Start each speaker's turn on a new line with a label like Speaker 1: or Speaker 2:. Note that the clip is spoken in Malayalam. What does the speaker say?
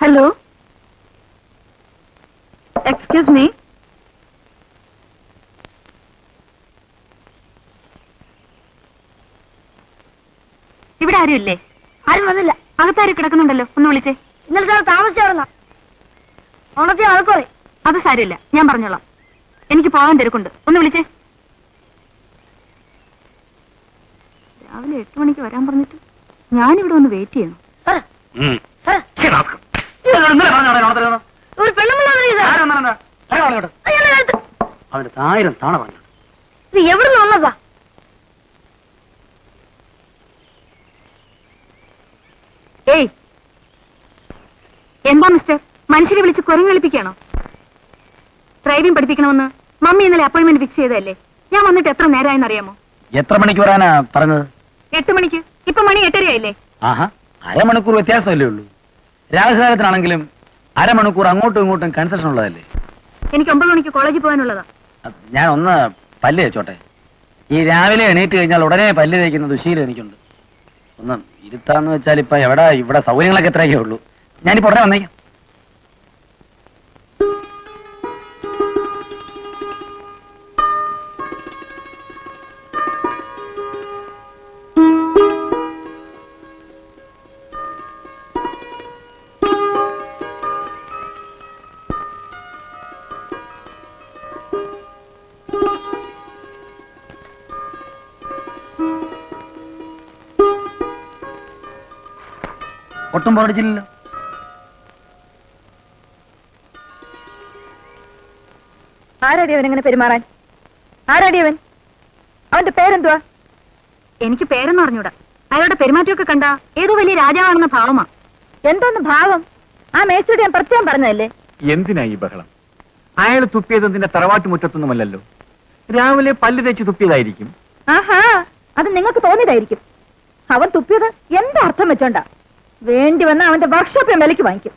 Speaker 1: Hello, excuse me. ഇവിടെ ആരും ഇല്ലേ?
Speaker 2: ആരും വന്നില്ല.
Speaker 1: അകത്താരും കിടക്കുന്നുണ്ടല്ലോ, ഒന്ന് വിളിച്ചേ.
Speaker 2: ഇന്നലെ താമസിച്ചായിരുന്ന ഓണത്തെ ആൾക്കോളെ.
Speaker 1: അത് സാരമില്ല, ഞാൻ പറഞ്ഞോളാം. എനിക്ക് പോകാൻ തിരക്കുണ്ട്, ഒന്ന് വിളിച്ചേ. രാവിലെ 8 മണിക്ക് വരാൻ പറഞ്ഞിട്ട് ഞാനിവിടെ ഒന്ന് വെയിറ്റ് ചെയ്യണം.
Speaker 2: ഒരു പെണ്ണുമ്പിള്ള
Speaker 3: അവന്റെ 1000 തവണ പറഞ്ഞു.
Speaker 2: ഇത് എവിടുന്ന് വന്നതാ?
Speaker 1: ഏയ്, എന്താ മിസ്റ്റർ, മനുഷ്യരെ വിളിച്ച് കുരങ്ങ് കളിപ്പിക്കുകയാണോ? ഡ്രൈവിംഗ് പഠിപ്പിക്കണമെന്ന് മമ്മി ഇന്നലെ അപ്പോയിന്റ്മെന്റ് ഫിക്സ് ചെയ്തതല്ലേ? ഞാൻ വന്നിട്ട് എത്ര നേരമായെന്ന് അറിയാമോ?
Speaker 3: എത്ര മണിക്ക് വരാനാ പറഞ്ഞത്?
Speaker 1: 8 മണിക്ക്. ഇപ്പൊ മണി 8:30
Speaker 3: ആഹാ, അരമണിക്കൂർ വ്യത്യാസമല്ലേ ഉള്ളൂ. രാജകാലത്തിനാണെങ്കിലും അരമണിക്കൂർ അങ്ങോട്ടും ഇങ്ങോട്ടും കൺസെഷൻ ഉള്ളതല്ലേ.
Speaker 1: എനിക്ക് 9 മണിക്ക് കോളേജിൽ പോകാനുള്ളതാ.
Speaker 3: ഞാൻ ഒന്ന് പല്ല് തേച്ചോട്ടെ. ഈ രാവിലെ എണീറ്റ് കഴിഞ്ഞാൽ ഉടനെ പല്ല് തേക്കുന്ന ദുശീലം എനിക്കുണ്ട്. ഒന്ന് ഇരുത്താന്ന് വെച്ചാൽ ഇപ്പൊ ഇവിടെ സൗകര്യങ്ങളൊക്കെ എത്രയൊക്കെ ഉള്ളൂ. ഞാനിപ്പോ ഉടനെ വന്നേക്കാം. ഒട്ടും പോടിച്ചില്ലല്ലോ.
Speaker 1: ആരാടി അവൻ ഇങ്ങനെ പെരുമാറാൻ? ആരാടി അവൻ? അവന്റെ പേരെന്തുവാ? എനിക്ക് പേരെന്ന് പറഞ്ഞൂടാ. അയാളുടെ പെരുമാറ്റമൊക്കെ കണ്ട ഏതോ വലിയ രാജാവാണെന്ന ഭാവമാ. എന്തോന്ന് ഭാവം? ആ മേസ്ത്രിയോട് ഞാൻ പ്രത്യേകം പറഞ്ഞതല്ലേ.
Speaker 3: എന്തിനാ ഈ ബഹളം? അയാൾ തുപ്പിയത് നിന്റെ തറവാട്ട് മുറ്റത്തൊന്നുമല്ലല്ലോ. രാവിലെ പല്ല് തേച്ച് തുപ്പിയതായിരിക്കും.
Speaker 1: ആഹാ, അത് നിങ്ങൾക്ക് തോന്നിയതായിരിക്കും. അവൻ തുപ്പിയത് എന്താ അർത്ഥം വെച്ചോണ്ടാ? വേണ്ടി വന്ന അവന്റെ വർക്ക്ഷോപ്പിൽ വിലക്ക് വാങ്ങിക്കും.